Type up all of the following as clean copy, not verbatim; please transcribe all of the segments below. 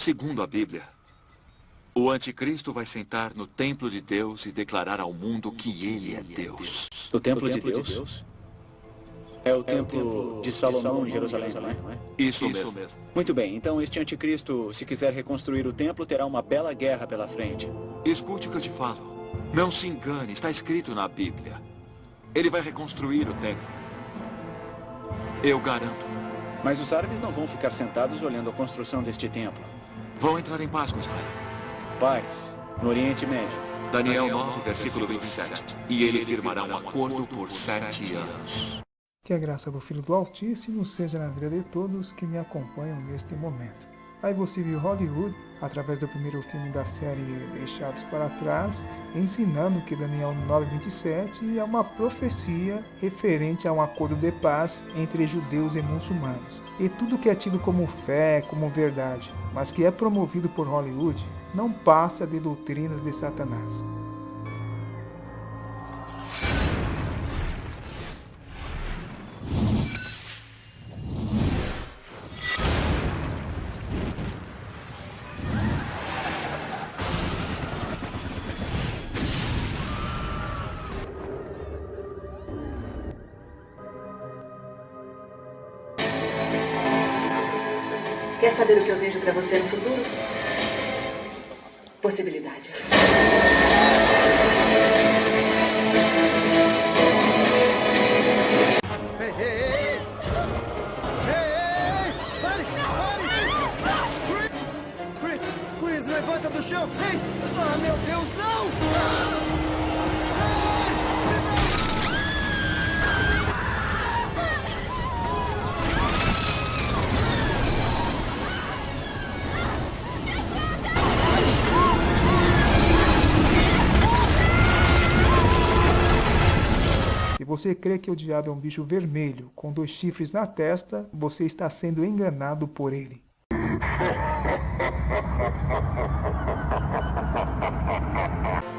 Segundo a Bíblia, o anticristo vai sentar no templo de Deus e declarar ao mundo que ele é Deus. O templo de Deus? É o templo de Salomão em Jerusalém, não é? Isso mesmo. Muito bem, então este anticristo, se quiser reconstruir o templo, terá uma bela guerra pela frente. Escute o que eu te falo. Não se engane, está escrito na Bíblia. Ele vai reconstruir o templo. Eu garanto. Mas os árabes não vão ficar sentados olhando a construção deste templo. Vão entrar em paz com Israel. Paz, no Oriente Médio. Daniel 9, versículo 27. E ele firmará um acordo por 7 anos. Que a graça do Filho do Altíssimo seja na vida de todos que me acompanham neste momento. Aí você viu Hollywood, através do primeiro filme da série Deixados para Trás, ensinando que Daniel 9:27 é uma profecia referente a um acordo de paz entre judeus e muçulmanos. E tudo que é tido como fé, como verdade, mas que é promovido por Hollywood, não passa de doutrinas de Satanás. Quer saber o que eu vejo para você no futuro? Possibilidade. Chris, levanta do chão! Ei! Ah, meu Deus, não! Se você crê que o diabo é um bicho vermelho com 2 chifres na testa, você está sendo enganado por ele.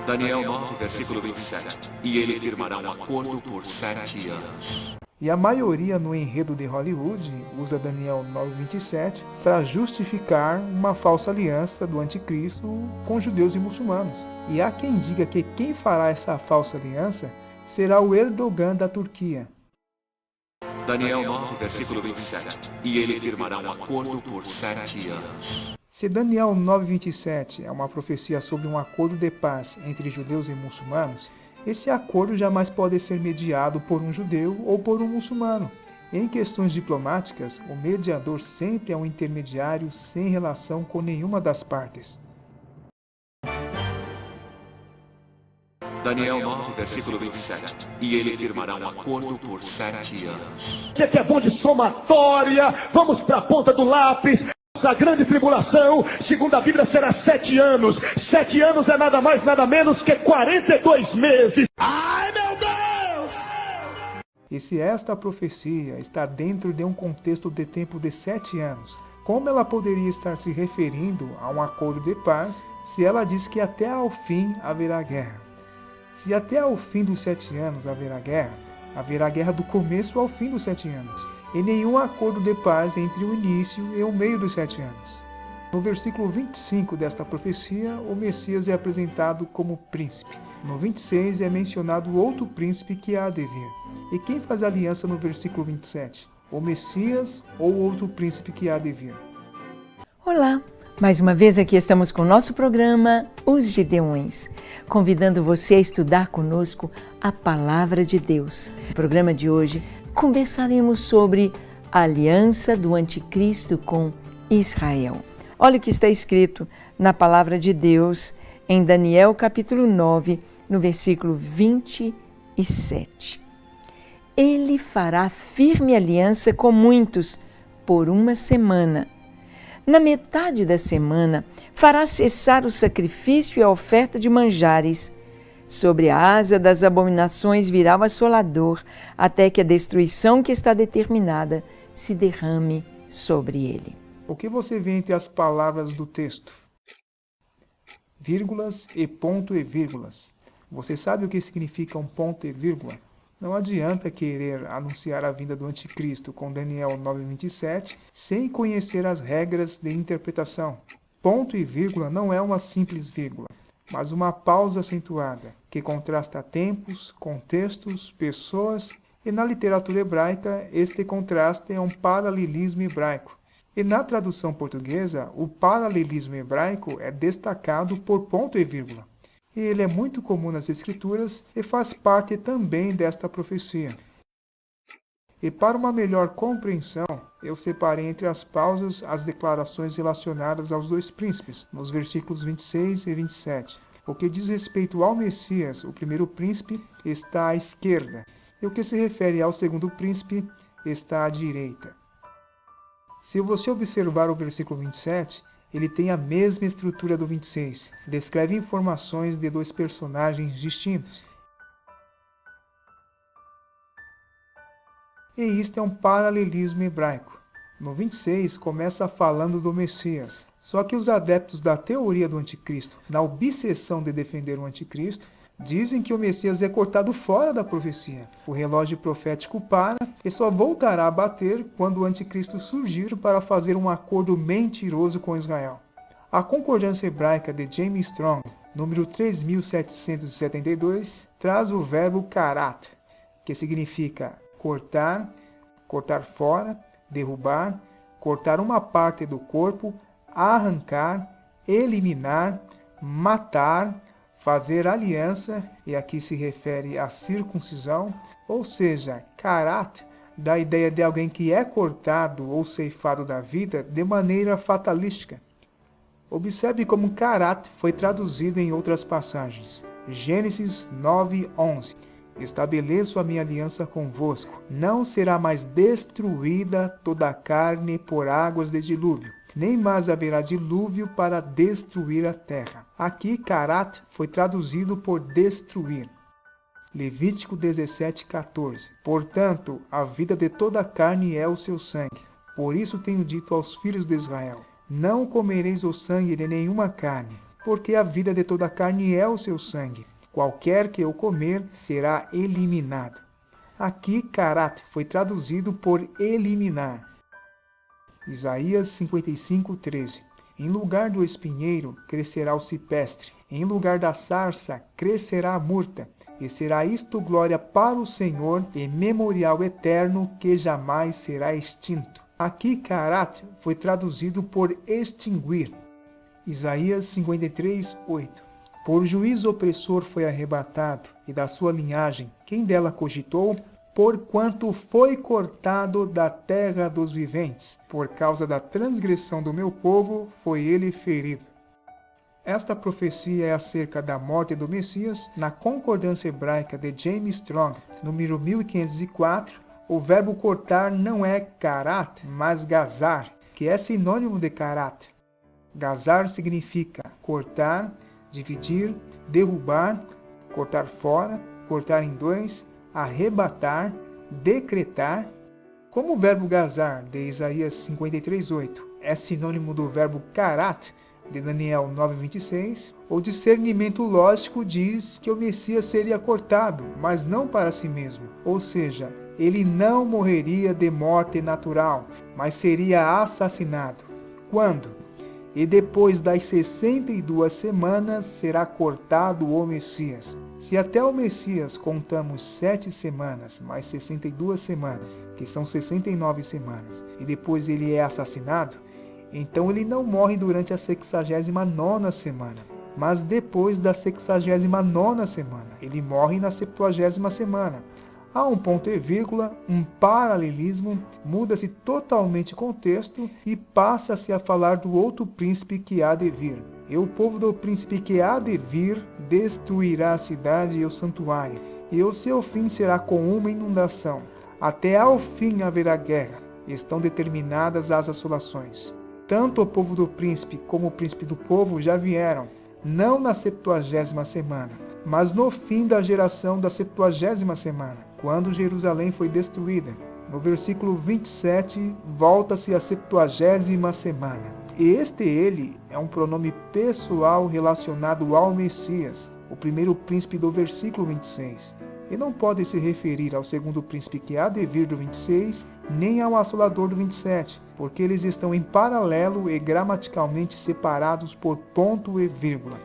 Daniel 9, versículo 27. E ele firmará um acordo por 7 anos. E a maioria no enredo de Hollywood usa Daniel 9:27 para justificar uma falsa aliança do anticristo com judeus e muçulmanos. E há quem diga que quem fará essa falsa aliança será o Erdogan da Turquia. Daniel 9, versículo 27. E ele firmará um acordo por 7 anos. Se Daniel 9:27 é uma profecia sobre um acordo de paz entre judeus e muçulmanos, esse acordo jamais pode ser mediado por um judeu ou por um muçulmano. Em questões diplomáticas, o mediador sempre é um intermediário sem relação com nenhuma das partes. Daniel 9, versículo 27. E ele firmará um acordo por 7 anos. Você que é bom de somatória, vamos para a ponta do lápis. A grande tribulação, segundo a Bíblia, será 7 anos. 7 anos é nada mais, nada menos que 42 meses. Ai, meu Deus! E se esta profecia está dentro de um contexto de tempo de 7 anos, como ela poderia estar se referindo a um acordo de paz se ela diz que até ao fim haverá guerra? Se até ao fim dos 7 anos haverá guerra do começo ao fim dos 7 anos. E nenhum acordo de paz entre o início e o meio dos 7 anos. No versículo 25 desta profecia, o Messias é apresentado como príncipe. No 26 é mencionado outro príncipe que há de vir. E quem faz aliança no versículo 27? O Messias ou outro príncipe que há de vir? Olá! Mais uma vez aqui estamos com o nosso programa Os Gideões, convidando você a estudar conosco a Palavra de Deus. No programa de hoje, conversaremos sobre a aliança do anticristo com Israel. Olha o que está escrito na Palavra de Deus em Daniel capítulo 9, no versículo 27. Ele fará firme aliança com muitos por 1 semana. Na metade da semana, fará cessar o sacrifício e a oferta de manjares. Sobre a asa das abominações virá o assolador, até que a destruição que está determinada se derrame sobre ele. O que você vê entre as palavras do texto? Vírgulas e ponto e vírgulas. Você sabe o que significa um ponto e vírgula? Não adianta querer anunciar a vinda do anticristo com Daniel 9:27 sem conhecer as regras de interpretação. Ponto e vírgula não é uma simples vírgula, mas uma pausa acentuada, que contrasta tempos, contextos, pessoas, e na literatura hebraica, este contraste é um paralelismo hebraico. E na tradução portuguesa, o paralelismo hebraico é destacado por ponto e vírgula. E ele é muito comum nas Escrituras e faz parte também desta profecia. E para uma melhor compreensão, eu separei entre as pausas as declarações relacionadas aos dois príncipes, nos versículos 26 e 27. O que diz respeito ao Messias, o primeiro príncipe, está à esquerda, e o que se refere ao segundo príncipe está à direita. Se você observar o versículo 27, ele tem a mesma estrutura do 26. Descreve informações de dois personagens distintos. E isto é um paralelismo hebraico. No 26 começa falando do Messias. Só que os adeptos da teoria do anticristo, na obsessão de defender o anticristo, dizem que o Messias é cortado fora da profecia. O relógio profético para e só voltará a bater quando o anticristo surgir para fazer um acordo mentiroso com Israel. A concordância hebraica de James Strong, número 3772, traz o verbo karat, que significa cortar, cortar fora, derrubar, cortar uma parte do corpo, arrancar, eliminar, matar, fazer aliança, e aqui se refere à circuncisão, ou seja, karat dá a ideia de alguém que é cortado ou ceifado da vida de maneira fatalística. Observe como karat foi traduzido em outras passagens. Gênesis 9:11. Estabeleço a minha aliança convosco. Não será mais destruída toda a carne por águas de dilúvio, nem mais haverá dilúvio para destruir a terra. Aqui, karat foi traduzido por destruir. Levítico 17:14. Portanto, a vida de toda a carne é o seu sangue. Por isso tenho dito aos filhos de Israel: não comereis o sangue de nenhuma carne, porque a vida de toda a carne é o seu sangue. Qualquer que o comer será eliminado. Aqui, karat foi traduzido por eliminar. Isaías 55:13. Em lugar do espinheiro crescerá o cipestre, em lugar da sarça crescerá a murta, e será isto glória para o Senhor e memorial eterno que jamais será extinto. Aqui, karat foi traduzido por extinguir. Isaías 53:8. Por juízo opressor foi arrebatado, e da sua linhagem, quem dela cogitou? Porquanto foi cortado da terra dos viventes, por causa da transgressão do meu povo, foi ele ferido. Esta profecia é acerca da morte do Messias. Na concordância hebraica de James Strong, número 1504, o verbo cortar não é karat, mas gazar, que é sinônimo de karat. Gazar significa cortar, dividir, derrubar, cortar fora, cortar em dois, arrebatar, decretar. Como o verbo gazar, de Isaías 53:8, é sinônimo do verbo karat, de Daniel 9:26, o discernimento lógico diz que o Messias seria cortado, mas não para si mesmo. Ou seja, ele não morreria de morte natural, mas seria assassinado. Quando? E depois das 62 semanas será cortado o Messias. Se até o Messias contamos 7 semanas, mais 62 semanas, que são 69 semanas, e depois ele é assassinado, então ele não morre durante a 69ª semana, mas depois da 69ª semana. Ele morre na 70ª semana. Há um ponto e vírgula, um paralelismo, muda-se totalmente o contexto e passa-se a falar do outro príncipe que há de vir. E o povo do príncipe que há de vir destruirá a cidade e o santuário, e o seu fim será com uma inundação. Até ao fim haverá guerra. Estão determinadas as assolações. Tanto o povo do príncipe como o príncipe do povo já vieram, não na 70ª semana, mas no fim da geração da 70ª semana, quando Jerusalém foi destruída. No versículo 27, volta-se a 70ª semana. E ele é um pronome pessoal relacionado ao Messias, o primeiro príncipe do versículo 26. e não pode se referir ao segundo príncipe que há de vir do 26, nem ao assolador do 27, porque eles estão em paralelo e gramaticalmente separados por ponto e vírgula.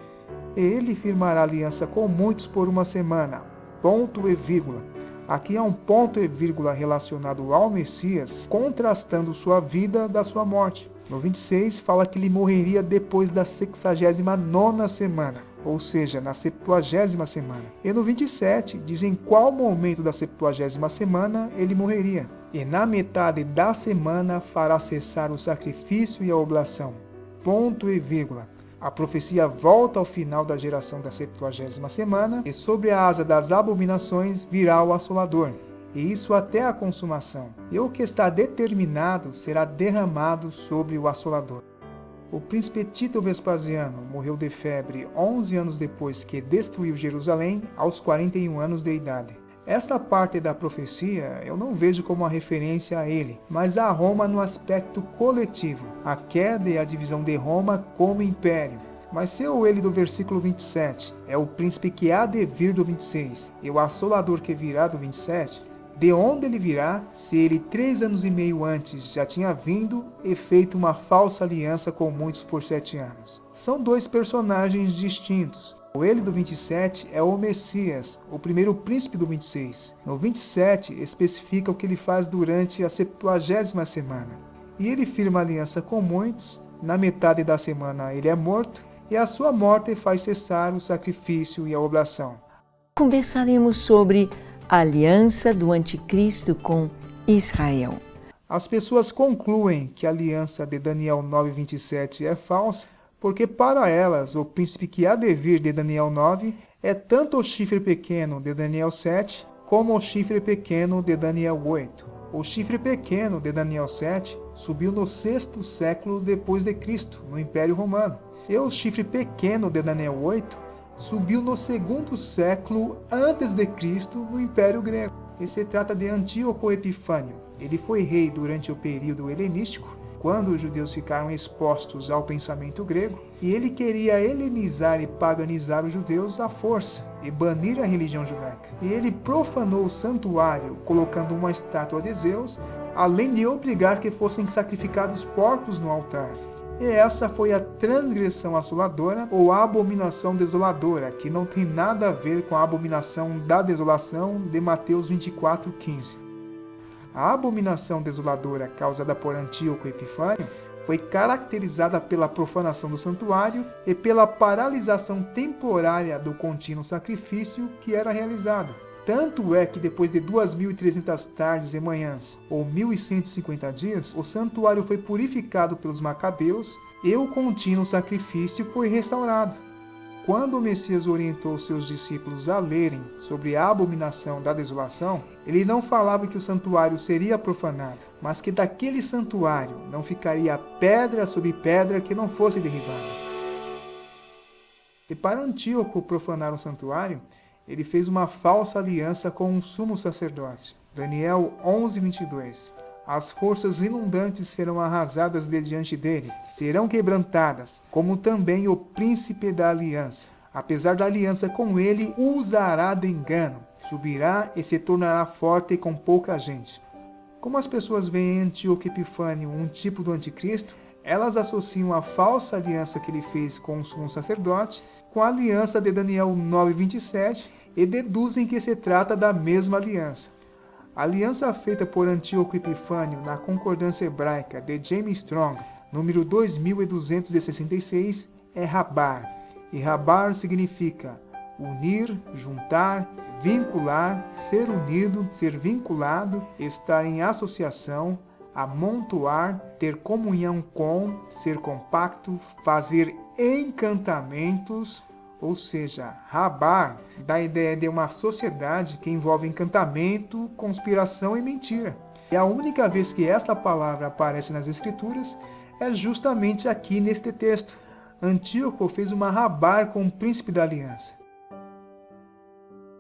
E ele firmará aliança com muitos por uma semana, ponto e vírgula. Aqui há um ponto e vírgula relacionado ao Messias, contrastando sua vida da sua morte. No 26 fala que ele morreria depois da 69ª semana, ou seja, na 70ª semana. E no 27 diz em qual momento da 70ª semana ele morreria. E na metade da semana fará cessar o sacrifício e a oblação. Ponto e vírgula. A profecia volta ao final da geração da 70ª semana, e sobre a asa das abominações virá o assolador, e isso até a consumação. E o que está determinado será derramado sobre o assolador. O príncipe Tito Vespasiano morreu de febre 11 anos depois que destruiu Jerusalém, aos 41 anos de idade. Esta parte da profecia eu não vejo como uma referência a ele, mas a Roma no aspecto coletivo, a queda e a divisão de Roma como império. Mas se o ele do versículo 27 é o príncipe que há de vir do 26 e o assolador que virá do 27, de onde ele virá, se ele 3 anos e meio antes já tinha vindo e feito uma falsa aliança com muitos por 7 anos? São dois personagens distintos. O ele do 27 é o Messias, o primeiro príncipe do 26. No 27 especifica o que ele faz durante a 70ª semana. E ele firma aliança com muitos, na metade da semana ele é morto, e a sua morte faz cessar o sacrifício e a oblação. Conversaremos sobre a aliança do anticristo com Israel. As pessoas concluem que a aliança de Daniel 9:27 é falsa, porque para elas o príncipe que há de vir de Daniel 9 é tanto o chifre pequeno de Daniel 7, como o chifre pequeno de Daniel 8. O chifre pequeno de Daniel 7 subiu no 6º século depois de Cristo, no Império Romano. E o chifre pequeno de Daniel 8 subiu no 2º século antes de Cristo, no Império Grego. E se trata de Antíoco Epifânio. Ele foi rei durante o período helenístico, quando os judeus ficaram expostos ao pensamento grego, e ele queria helenizar e paganizar os judeus à força e banir a religião judaica. E ele profanou o santuário, colocando uma estátua de Zeus, além de obrigar que fossem sacrificados porcos no altar. E essa foi a transgressão assoladora ou a abominação desoladora, que não tem nada a ver com a abominação da desolação de Mateus 24:15. A abominação desoladora causada por Antíoco Epifânio foi caracterizada pela profanação do santuário e pela paralisação temporária do contínuo sacrifício que era realizado. Tanto é que depois de 2.300 tardes e manhãs, ou 1.150 dias, o santuário foi purificado pelos macabeus e o contínuo sacrifício foi restaurado. Quando o Messias orientou seus discípulos a lerem sobre a abominação da desolação, ele não falava que o santuário seria profanado, mas que daquele santuário não ficaria pedra sobre pedra que não fosse derribada. E para Antíoco profanar o santuário, ele fez uma falsa aliança com um sumo sacerdote. Daniel 11:22. As forças inundantes serão arrasadas de diante dele, serão quebrantadas, como também o príncipe da aliança. Apesar da aliança com ele, usará de engano, subirá e se tornará forte com pouca gente. Como as pessoas veem em Antíoco Epifânio um tipo do anticristo, elas associam a falsa aliança que ele fez com o sumo sacerdote com a aliança de Daniel 9:27 e deduzem que se trata da mesma aliança. A aliança feita por Antíoco Epifânio na concordância hebraica de James Strong, número 2266, é Rabar. E Rabar significa unir, juntar, vincular, ser unido, ser vinculado, estar em associação, amontoar, ter comunhão com, ser compacto, fazer encantamentos. Ou seja, Rabar dá a ideia de uma sociedade que envolve encantamento, conspiração e mentira. E a única vez que esta palavra aparece nas Escrituras é justamente aqui neste texto. Antíoco fez uma Rabar com o príncipe da aliança.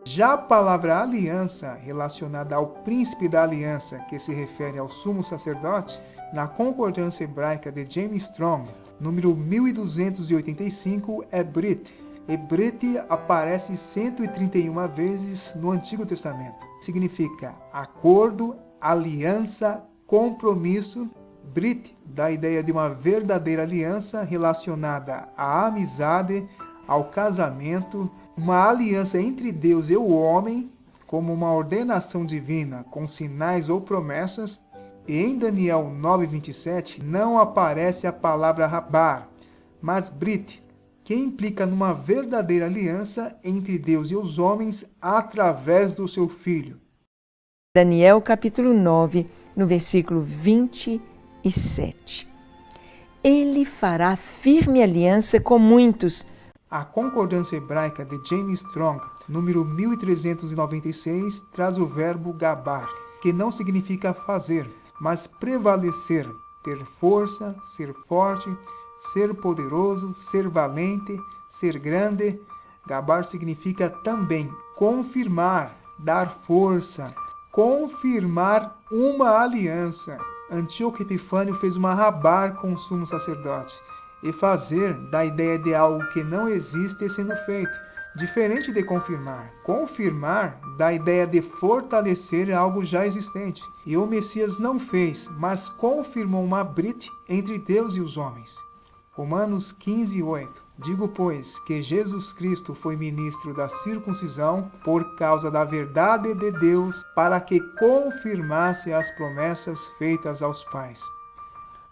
Já a palavra aliança, relacionada ao príncipe da aliança, que se refere ao sumo sacerdote, na concordância hebraica de James Strong, número 1285, é Brit, E Brit aparece 131 vezes no Antigo Testamento. Significa acordo, aliança, compromisso. Brit dá a ideia de uma verdadeira aliança relacionada à amizade, ao casamento, uma aliança entre Deus e o homem, como uma ordenação divina com sinais ou promessas. E em Daniel 9:27 não aparece a palavra rabar, mas Brit, que implica numa verdadeira aliança entre Deus e os homens através do seu Filho. Daniel capítulo 9, no versículo 27. Ele fará firme aliança com muitos. A concordância hebraica de James Strong, número 1396, traz o verbo gabar, que não significa fazer, mas prevalecer, ter força, ser forte, ser poderoso, ser valente, ser grande. Gabar significa também confirmar, dar força, confirmar uma aliança. Antíoco Epifânio fez uma rabar com o sumo sacerdote. E fazer dá a ideia de algo que não existe sendo feito, diferente de confirmar. Confirmar dá a ideia de fortalecer algo já existente. E o Messias não fez, mas confirmou uma Brit entre Deus e os homens. Romanos 15:8. Digo, pois, que Jesus Cristo foi ministro da circuncisão por causa da verdade de Deus, para que confirmasse as promessas feitas aos pais.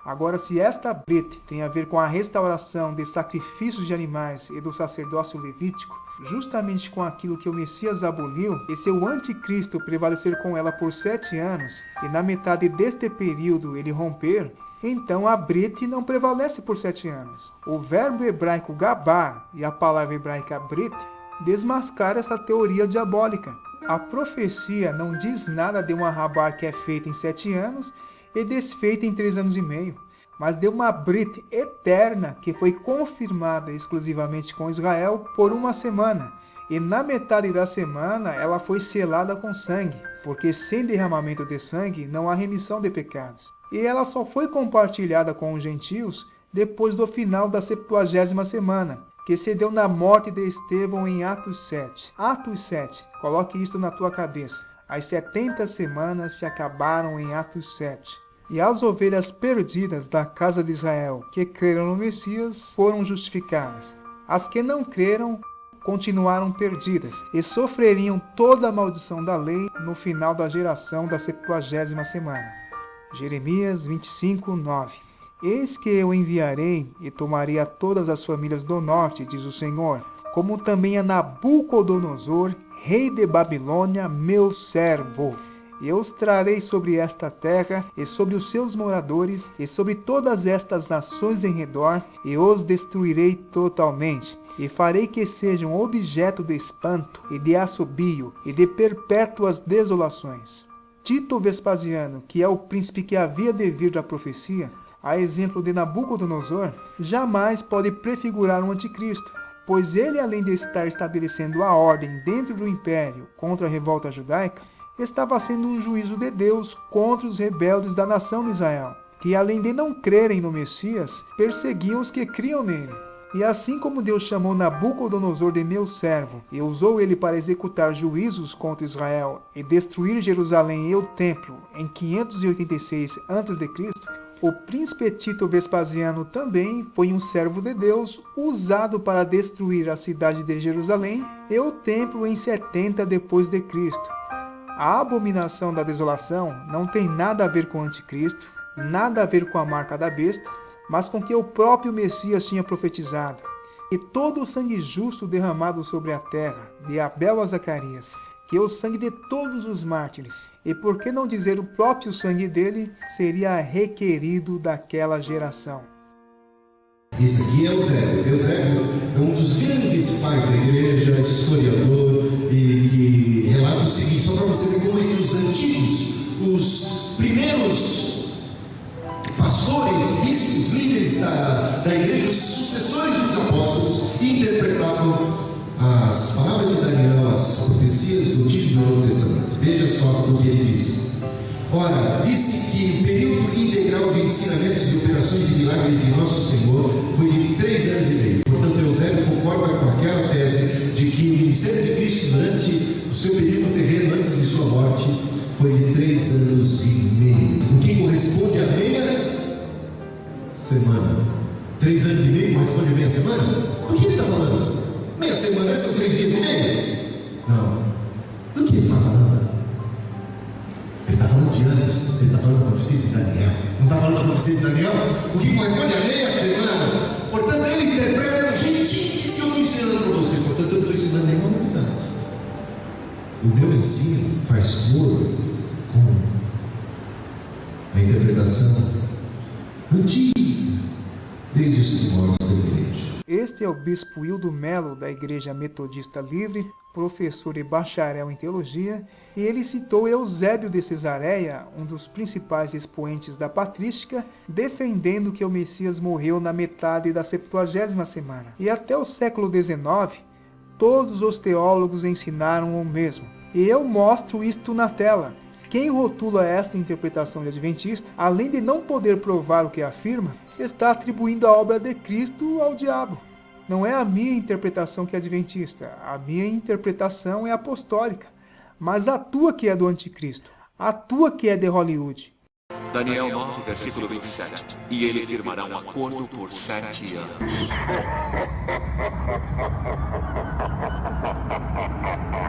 Agora, se esta Brit tem a ver com a restauração de sacrifícios de animais e do sacerdócio levítico, justamente com aquilo que o Messias aboliu, e seu anticristo prevalecer com ela por 7 anos, e na metade deste período ele romper, então a Brit não prevalece por 7 anos. O verbo hebraico gabar e a palavra hebraica Brit desmascaram essa teoria diabólica. A profecia não diz nada de uma rabar que é feita em 7 anos e desfeita em 3 anos e meio, mas de uma Brit eterna que foi confirmada exclusivamente com Israel por 1 semana. E na metade da semana ela foi selada com sangue, porque sem derramamento de sangue não há remissão de pecados. E ela só foi compartilhada com os gentios depois do final da 70ª semana, que se deu na morte de Estevão em Atos 7. Atos 7, coloque isto na tua cabeça. As 70 semanas se acabaram em Atos 7. E as ovelhas perdidas da casa de Israel, que creram no Messias, foram justificadas. As que não creram continuaram perdidas e sofreriam toda a maldição da lei no final da geração da 70ª semana. Jeremias 25:9. Eis que eu enviarei e tomarei a todas as famílias do norte, diz o Senhor, como também a Nabucodonosor, rei de Babilônia, meu servo. E eu os trarei sobre esta terra, e sobre os seus moradores, e sobre todas estas nações em redor, e os destruirei totalmente. E farei que sejam objeto de espanto, e de assobio, e de perpétuas desolações. Tito Vespasiano, que é o príncipe que havia de vir da profecia, a exemplo de Nabucodonosor, jamais pode prefigurar um anticristo, pois ele, além de estar estabelecendo a ordem dentro do império contra a revolta judaica, estava sendo um juízo de Deus contra os rebeldes da nação de Israel, que além de não crerem no Messias, perseguiam os que criam nele. E assim como Deus chamou Nabucodonosor de meu servo, e usou ele para executar juízos contra Israel e destruir Jerusalém e o templo em 586 a.C., o príncipe Tito Vespasiano também foi um servo de Deus, usado para destruir a cidade de Jerusalém e o templo em 70 depois de Cristo. A abominação da desolação não tem nada a ver com o anticristo, nada a ver com a marca da besta, mas com que o próprio Messias tinha profetizado. E todo o sangue justo derramado sobre a terra, de Abel a Zacarias, que o sangue de todos os mártires, e por que não dizer o próprio sangue dele, seria requerido daquela geração. Esse aqui é Eusébio. Eusébio é um dos grandes pais da igreja, historiador, e que relata o seguinte, só para você ver como é que os antigos, os primeiros pastores, bispos, líderes da igreja, os sucessores dos apóstolos, interpretavam as palavras de Daniel, as profecias do Antigo e do Novo Testamento. Veja só o que ele diz. Ora, disse que o período integral de ensinamentos e operações de milagres de nosso Senhor foi de 3 anos e meio. Portanto, Eusébio concorda com aquela tese de que o ministério de Cristo durante o seu período terreno, antes de sua morte, foi de 3 anos e meio, o que corresponde a meia semana. 3 anos e meio corresponde a meia semana? Do que ele está falando? Meia semana são 3 dias e meio? Não. Do que ele está falando? Ele está falando de anos, ele está falando da profecia de Daniel. Não está falando da profecia de Daniel? O que corresponde a meia semana? Portanto, ele interpreta do jeitinho que eu estou ensinando para você. Portanto, eu não estou ensinando nenhuma novidade. O meu ensino faz coro com a interpretação antiga, desde os primórdios da igreja. Este é o Bispo Hildo Melo, da Igreja Metodista Livre, professor e bacharel em teologia, e ele citou Eusébio de Cesareia, um dos principais expoentes da patrística, defendendo que o Messias morreu na metade da 70ª semana. E até o século XIX, todos os teólogos ensinaram o mesmo. E eu mostro isto na tela. Quem rotula esta interpretação de adventista, além de não poder provar o que afirma, está atribuindo a obra de Cristo ao diabo. Não é a minha interpretação que é adventista, a minha interpretação é apostólica, mas a tua que é do anticristo, a tua que é de Hollywood. Daniel 9, versículo 27. E ele firmará um acordo por 7 anos.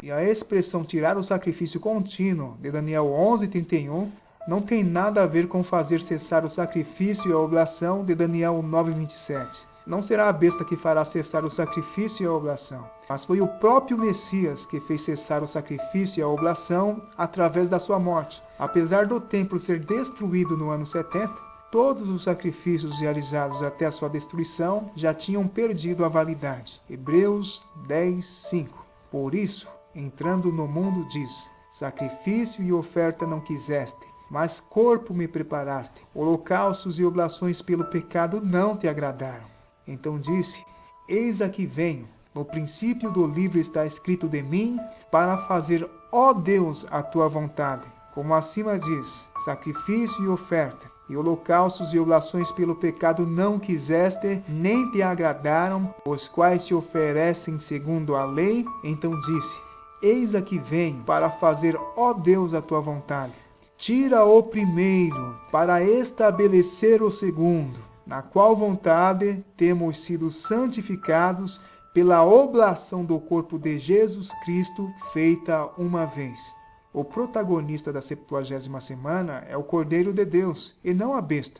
E a expressão tirar o sacrifício contínuo, de Daniel 11:31, não tem nada a ver com fazer cessar o sacrifício e a oblação, de Daniel 9:27. Não será a besta que fará cessar o sacrifício e a oblação, mas foi o próprio Messias que fez cessar o sacrifício e a oblação através da sua morte. Apesar do templo ser destruído no ano 70, todos os sacrifícios realizados até a sua destruição já tinham perdido a validade. Hebreus 10:5. Por isso, entrando no mundo diz: sacrifício e oferta não quiseste, mas corpo me preparaste. Holocaustos e oblações pelo pecado não te agradaram. Então disse: eis aqui venho. No princípio do livro está escrito de mim, para fazer, ó Deus, a tua vontade. Como acima diz: sacrifício e oferta, e holocaustos e oblações pelo pecado não quiseste, nem te agradaram, os quais se oferecem segundo a lei. Então disse: eis aqui venho, para fazer, ó Deus, a tua vontade. Tira o primeiro, para estabelecer o segundo, na qual vontade temos sido santificados pela oblação do corpo de Jesus Cristo, feita uma vez. O protagonista da 70ª semana é o Cordeiro de Deus, e não a besta.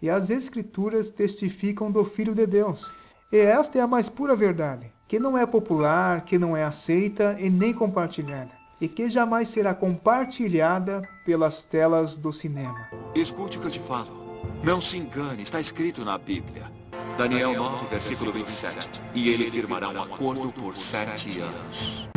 E as Escrituras testificam do Filho de Deus. E esta é a mais pura verdade, que não é popular, que não é aceita e nem compartilhada, e que jamais será compartilhada pelas telas do cinema. Escute o que eu te falo. Não se engane, está escrito na Bíblia. Daniel 9, versículo 27. E ele firmará um acordo por 7 anos.